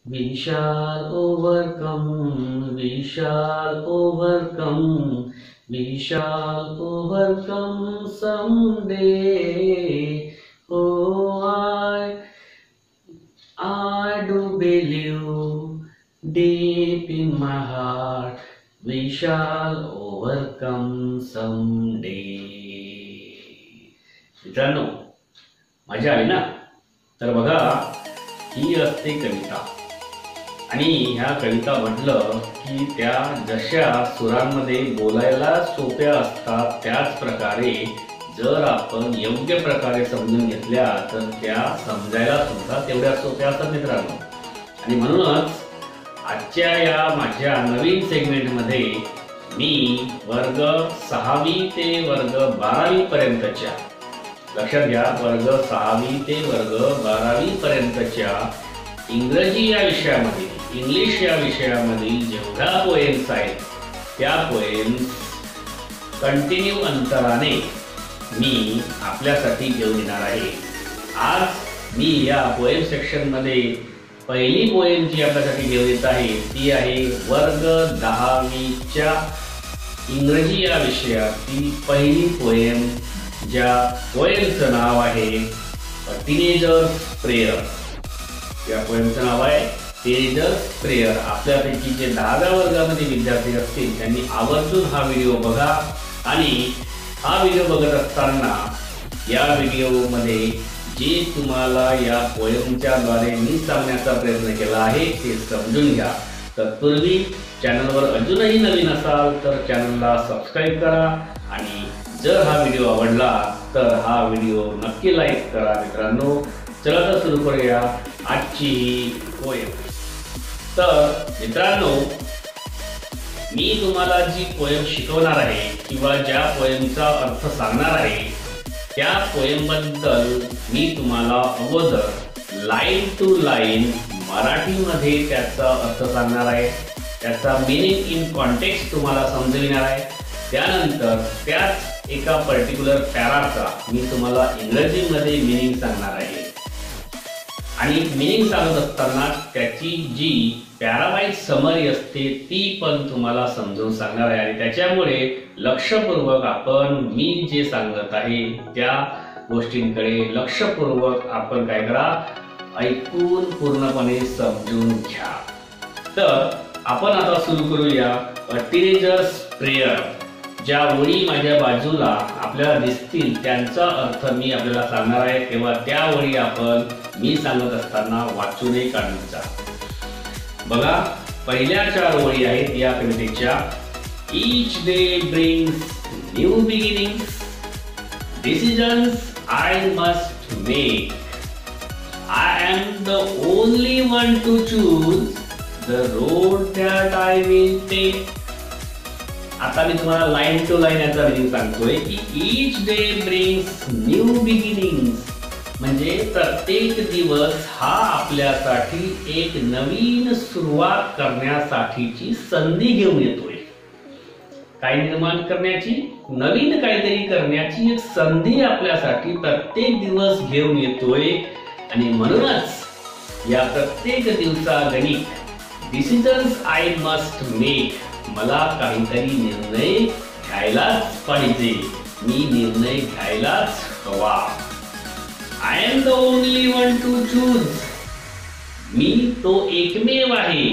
We shall overcome, we shall overcome, we shall overcome someday. Oh, I do believe deep in my heart we shall overcome someday. मित्रांनो, मजा आली ना? तर बघा, ही असते कविता आणि ह्या कविता म्हटलं की त्या जशा सुरांमध्ये बोलायला सोप्या असतात त्याच प्रकारे जर आपण योग्य प्रकारे समजून घेतल्या तर त्या समजायला सुद्धा तेवढ्या सोप्या असतात मित्रांनो. आणि म्हणूनच आजच्या या माझ्या नवीन सेगमेंटमध्ये मी वर्ग 6वी ते वर्ग 12वी पर्यंतच्या, लक्षात घ्या, वर्ग 6वी ते वर्ग 12वी पर्यंतच्या इंग्रजी या विषयामध्ये, इंग्लिश या विषयामधील जेवढ्या पोएम्स आहेत त्या पोएम्स कंटिन्यू अंतराने मी आपल्यासाठी घेऊन येणार आहे. आज मी या पोएम सेक्शन मध्ये पहिली पोएम जी आपल्यासाठी घेऊन येत आहे ती आहे वर्ग 10वीच्या इंग्रजी या विषयातील पहिली पोएम, ज्या पोएमचं नाव आहे टीनेजर्स प्रेयर. या पोएमचं नाव आहे टीनेजर्स प्रेयर. आपल्यापैकी जे 10व्या वर्गामध्ये विद्यार्थी असतील त्यांनी आवर्जून हा व्हिडिओ बघा आणि हा व्हिडिओ बघत असताना या व्हिडिओमध्ये जे तुम्हाला या पोएमच्या द्वारे मी सांगण्याचा प्रयत्न केला आहे ते समजून घ्या. तत्पूर्वी चॅनलवर अजूनही नवीन असाल तर चॅनलला सबस्क्राईब करा आणि जर हा व्हिडिओ आवडला तर हा व्हिडिओ नक्की लाईक करा. मित्रांनो, चला तर सुरू करूया आजची ही पोएम. तर मित्रांनो, मी तुम्हाला जी पोएम शिकवणार आहे किंवा ज्या पोएमचा अर्थ सांगणार आहे त्या पोएम बद्दल मी तुम्हाला अगोदर लाईन टू लाईन मराठीमध्ये त्याचा अर्थ सांगणार आहे, त्याचा मीनिंग इन कॉन्टेक्स्ट तुम्हाला समजविणार आहे. त्यानंतर त्याच एका पर्टिक्युलर पॅराचा मी तुम्हाला इंग्रजीमध्ये मीनिंग सांगणार आहे आणि मीनिंग सांगत असताना त्याची जी पॅरावाईज समरी असते ती पण तुम्हाला समजून सांगणार आहे. आणि त्याच्यामुळे लक्षपूर्वक आपण मी जे सांगत आहे त्या गोष्टींकडे लक्षपूर्वक आपण काय करा, ऐकून पूर्णपणे समजून घ्या. तर आपण आता सुरू करूया टीनेजर्स प्रेयर. ज्या ओळी माझ्या बाजूला आपल्याला दिसतील त्यांचा अर्थ मी आपल्याला सांगणार आहे, तेव्हा त्या ओळी आपण मी सांगत असताना वाचूनही काढायचा. बघा, पहिल्या 4 ओळी आहेत या कवितेच्या. Each day brings new beginnings, decisions I must make. I am the only one to choose the road that I will take. आता मी तुम्हाला लाईन टू लाईन याचा मीनिंग सांगतोय की each day brings new beginnings म्हणजे प्रत्येक दिवस हा आपल्यासाठी एक नवीन सुरुवात करण्यासाठीची संधी घेऊन येतोय. काय निर्माण करण्याची, नवीन काहीतरी करण्याची एक संधी आपल्यासाठी प्रत्येक दिवस घेऊन येतोय. आणि म्हणूनच या प्रत्येक दिवसागणिक डिसिजन्स आय मस्ट मेक, मला काहीतरी निर्णय घ्यायलाच पाहिजे, मी निर्णय घ्यायलाच हवा. I am the only one to choose. मी तो एकमेव आहे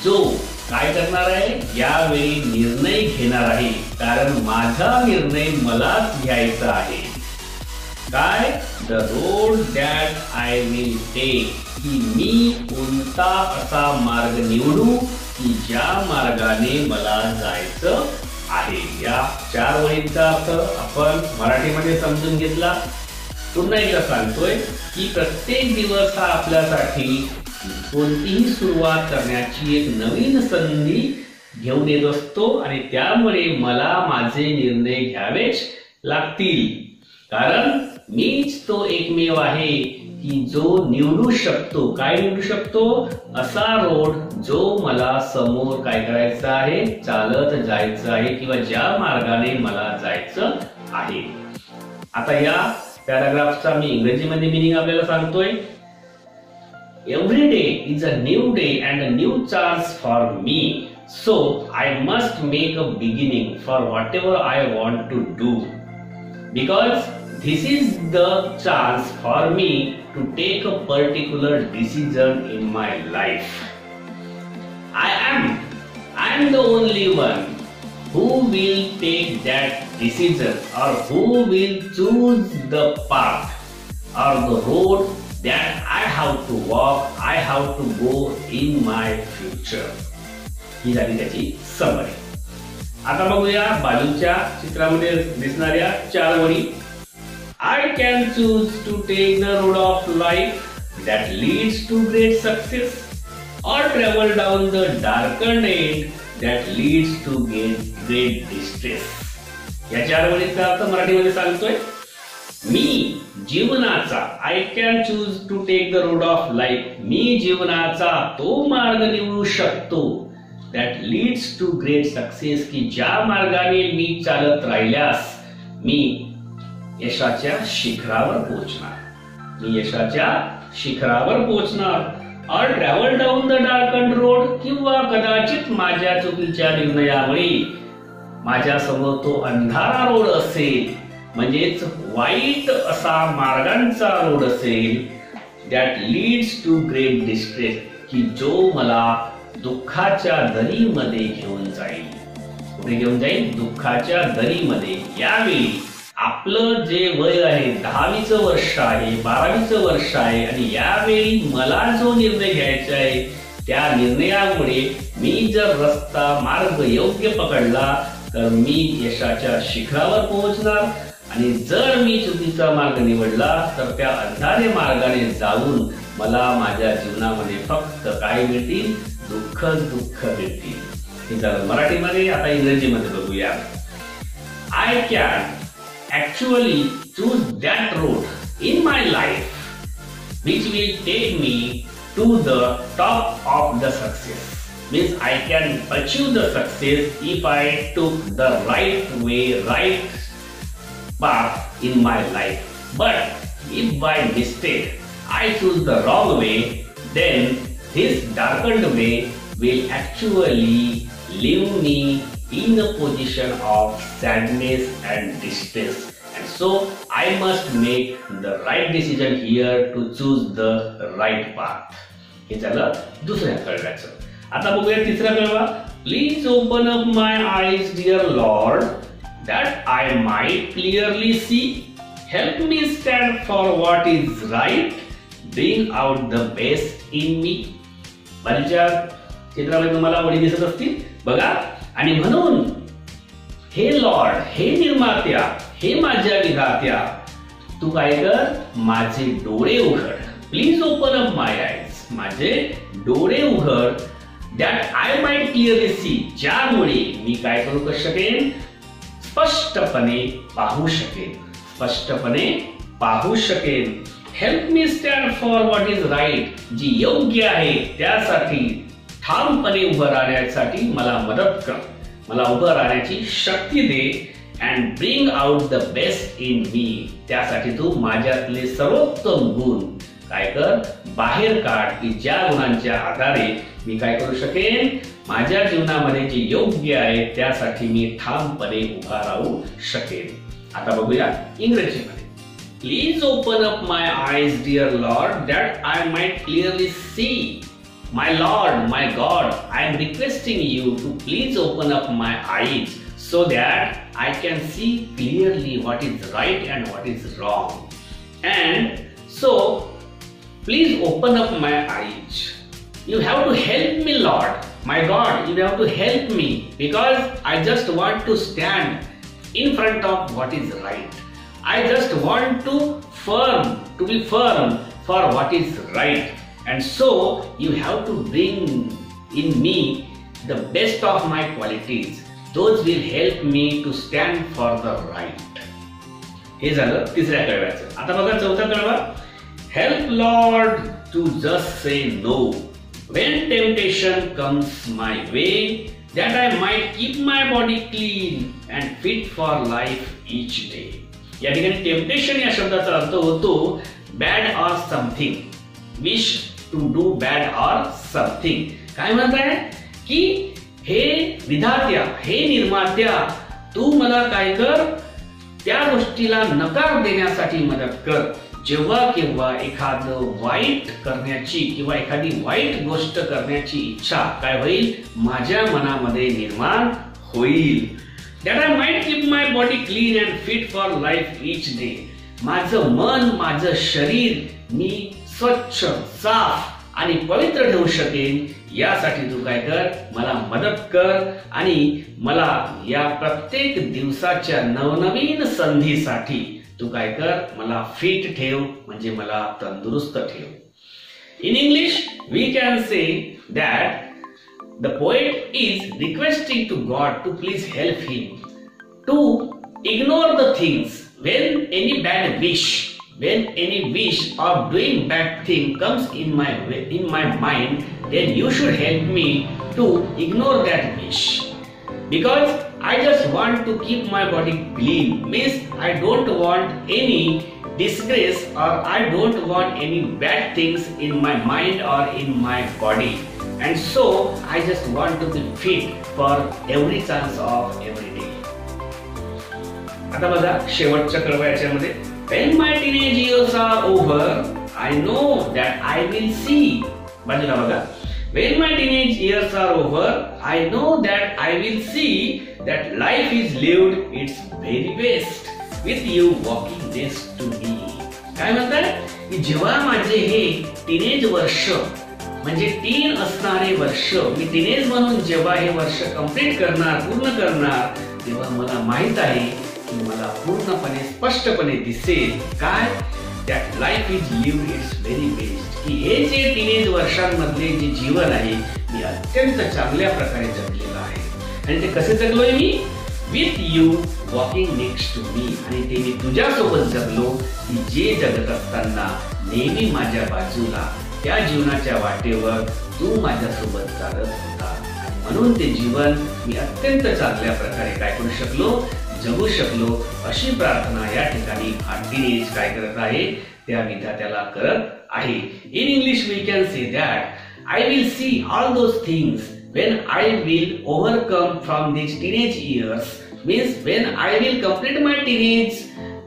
जो काय करणार आहे, यावेळी निर्णय घेणार आहे, कारण माझा निर्णय मलाच घ्यायचा आहे. काय, the road that I will take, की मी कोणता असा मार्ग निवडू की ज्या मार्गाने मला जायचं आहे. या 4 ओळींचा अर्थ आपण मराठीमध्ये समजून घेतला. पुन्हा एकदा सांगतोय की प्रत्येक दिवस हा आपल्यासाठी कोणतीही सुरुवात करण्याची एक नवीन संधी घेऊन येत असतो आणि त्यामुळे मला माझे निर्णय घ्यावेच लागतील, कारण मीच तो एकमेव आहे की जो निवडू शकतो. काय निवडू शकतो, असा रोड जो मला समोर काय करायचं आहे, चालत जायचं आहे किंवा ज्या मार्गाने मला जायचं आहे. आता या पॅराग्राफचा मी इंग्रजीमध्ये मीनिंग आपल्याला सांगतोय. Every day is a new day and a new chance for me. So I must make a beginning for whatever I want to do. Because this is the chance for me to take a particular decision in my life. I am the only one who will take that decision, or who will choose the path or the road that I have to walk, I have to go in my future. ही झाली त्याची summary. आता बघूया बाजूच्या चित्रामध्ये दिसणाऱ्या 4 वळी. I can choose to take the road of life that leads to great success, or travel down the darkened end that leads to great distress. या 4 वळीचा अर्थ मराठीमध्ये सांगतोय. मी जीवनाचा, I can choose to take the road of life, मी जीवनाचा तो मार्ग निवडू शकतो that leads to great success, की ज्या मार्गाने मी चालत राहिल्यास मी यशाच्या शिखरावर पोहोचणार, मी यशाच्या शिखरावर पोहोचणार. और ट्रॅव्हल डाऊन द डार्कन्ड रोड, किंवा कदाचित माझ्या चुकीच्या निर्णयामुळे माझ्या समोर तो अंधारा रोड असेल, म्हणजेच वाईट असा मार्गांचा रोड असेल, that leads to great distress, की जो मला दुःखाच्या दरीमध्ये घेऊन जाईल. कुठे घेऊन जाईल? दुःखाच्या दरीमध्ये. यावेळी आपलं जे वय आहे 10वीचं वर्ष आहे, 12वीचं वर्ष आहे, आणि यावेळी मला जो निर्णय घ्यायचा आहे त्या निर्णयामुळे मी जर रस्ता मार्ग योग्य पकडला तर मी यशाच्या शिखरावर पोहोचणार, आणि जर मी चुकीचा मार्ग निवडला तर त्या अंधारे मार्गाने जाऊन मला माझ्या जीवनामध्ये फक्त काय मिळतील? दुःख मिळतील. हे झालं मराठीमध्ये. आता इंग्रजीमध्ये बघूया. I can actually choose that road in my life which will take me to the top of the success. Means I can achieve the success if I took the right way, right path in my life. But if by mistake I choose the wrong way, then this darkened way will actually leave me in a position of sadness and distress, and so I must make the right decision here to choose the right path. हे झालं दुसऱ्या कळव्याचं. आता बघूया तिसरा कळवा. Please open up my eyes, dear Lord, that I might clearly see. Help me stand for what is right. Bring out the best in me. बाजूच्या चित्रामध्ये तुम्हाला वळी दिसत असतील बघा. आणि म्हणून हे लॉर्ड, हे निर्मात्या, हे माझ्या विधात्या, तू काय कर? माझे डोळे उघड. Please open up my eyes, माझे डोळे उघड. That I might clearly C, ज्यामुळे मी काय करू शकेन? स्पष्टपणे पाहू शकेन, स्पष्टपणे पाहू शकेन. Help me stand for what is right, जी योग्य आहे त्यासाठी ठामपणे उभं राहण्यासाठी मला मदत कर, मला उभं राहण्याची शक्ती दे. And bring out the best in me, त्यासाठी तू माझ्यातले सर्वोत्तम गुण काय कर? बाहेर काढ, की ज्या गुणांच्या आधारे मी काय करू शकेन? माझ्या जीवनामध्ये जे योग्य आहे त्यासाठी मी ठामपणे उभा राहू शकेन. आता बघूया इंग्रजीमध्ये. Please open up my eyes, dear lord, that I might clearly see. My Lord, my God, I am requesting you to please open up my eyes so that I can see clearly what is right and what is wrong. And so, please open up my eyes. You have to help me, Lord. My God, you have to help me, because I just want to stand in front of what is right. I just want to be firm for what is right. And so you have to bring in me the best of my qualities. Those will help me to stand for the right. हे झालं तिसऱ्या कळव्याचं. आता बघा चौथा कळवा. Help Lord to just say no when temptation comes my way, that I might keep my body clean and fit for life each day. या ठिकाणी temptation या शब्दाचा अर्थ होतो bad or something, wish to do bad or something. काय म्हणताय की हे विधात्या, हे निर्मात्या, तू मला काय कर, त्या गोष्टीला नकार देण्यासाठी मदत कर. जेव्हा केव्हा एखादं वाईट करण्याची किंवा एखादी वाईट गोष्ट करण्याची इच्छा काय होईल, माझ्या मनामध्ये निर्माण होईल. That I might keep my body clean and fit for life each day. माझं मन, माझं शरीर मी स्वच्छ, साफ आणि पवित्र ठेवू शकेन, यासाठी तू काय कर, मला मदत कर आणि मला या प्रत्येक दिवसाच्या नवनवीन संधीसाठी तू काय कर, मला फिट ठेव, म्हणजे मला तंदुरुस्त ठेव. In English we can say that the poet is requesting to God to please help him to ignore the things. When any bad wish, when any wish of doing bad thing comes in my mind, then you should help me to ignore that wish. Because I just want to keep my body clean, means I don't want any disgrace or I don't want any bad things in my mind or in my body. And so I just want to be fit for every chance of every day. आता बघा शेवटच्या क्रम याच्यामध्ये, when my teenage years are over, I know that I will see. बाजूला बघा, when my teenage years are over, I know that I will see that life is lived its very best with you walking next to me. काय म्हणतात की जेव्हा माझे हे teenage वर्ष, म्हणजे टीन असणारे वर्ष, मी टीनेज म्हणून जेव्हा हे वर्ष कंप्लीट करणार, पूर्ण करणार, तेव्हा मला माहित आहे की मला पूर्णपणे स्पष्टपणे दिसेल काय, that life is lived its very best. की हे जे टीनेज वर्षांमधले जे जीवन आहे मी अत्यंत चांगल्या प्रकारे जगलेलं आहे. आणि ते कसे जगलोय मी, with you walking next to me, आणि ते मी तुझ्यासोबत जगलो की जे जगत असताना नेहमी माझ्या बाजूला त्या जीवनाच्या वाटेवर तू माझ्यासोबत चालत होता. आणि म्हणून ते जीवन मी अत्यंत चांगल्या प्रकारे काय करू शकलो, जगू शकलो. अशी प्रार्थना या ठिकाणी हा टीनेज काय करत आहे, त्या विधात्याला करत आहे. In English we can say that I will see all those things when I will overcome from these teenage years, means when I will complete my teenage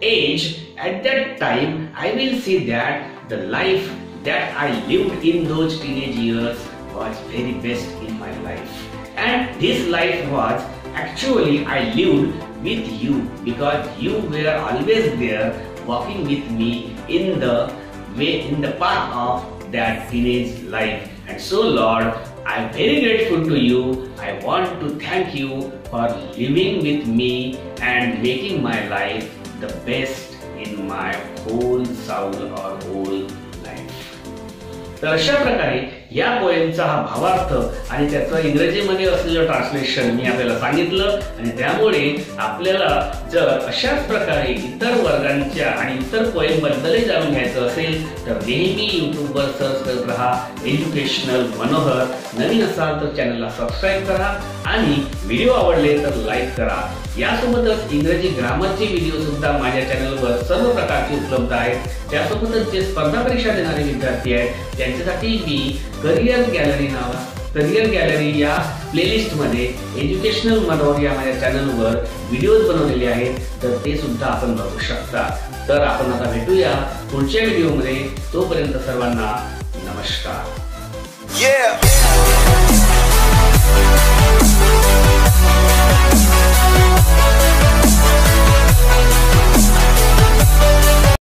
age, at that time I will see that the life that I lived in those teenage years was very best in my life. And this life was actually I lived with you, because you were always there walking with me in the way, in the path of that teenage life. And so Lord, I am very grateful to you. I want to thank you for living with me and making my life the best in my whole soul or whole life. तर अशा प्रकारे या पोएमचा हा भावार्थ आणि त्याचं इंग्रजीमध्ये असलेलं ट्रान्सलेशन मी आपल्याला सांगितलं. आणि त्यामुळे आपल्याला जर अशाच प्रकारे इतर वर्गांच्या आणि इतर पोएम बद्दलही जाणून घ्यायचं असेल तर नेहमी युट्यूबवर सर्च करत राहा एज्युकेशनल मनोहर. नवीन असाल तर चॅनलला सबस्क्राईब करा आणि व्हिडिओ आवडले तर लाईक करा. यासोबतच इंग्रजी ग्रामरचे व्हिडिओ सुद्धा माझ्या चॅनलवर सर्व प्रकारचे उपलब्ध आहेत. त्यासोबतच जे स्पर्धा परीक्षा देणारे विद्यार्थी आहेत त्यांच्यासाठी मी करिअर गॅलरी या प्लेलिस्टमध्ये एज्युकेशनल मनोहर या माझ्या चॅनलवर व्हिडिओज बनवलेले आहेत, तर ते सुद्धा आपण बघू शकता. तर आपण आता भेटूया पुढच्या व्हिडिओमध्ये. तोपर्यंत सर्वांना नमस्कार.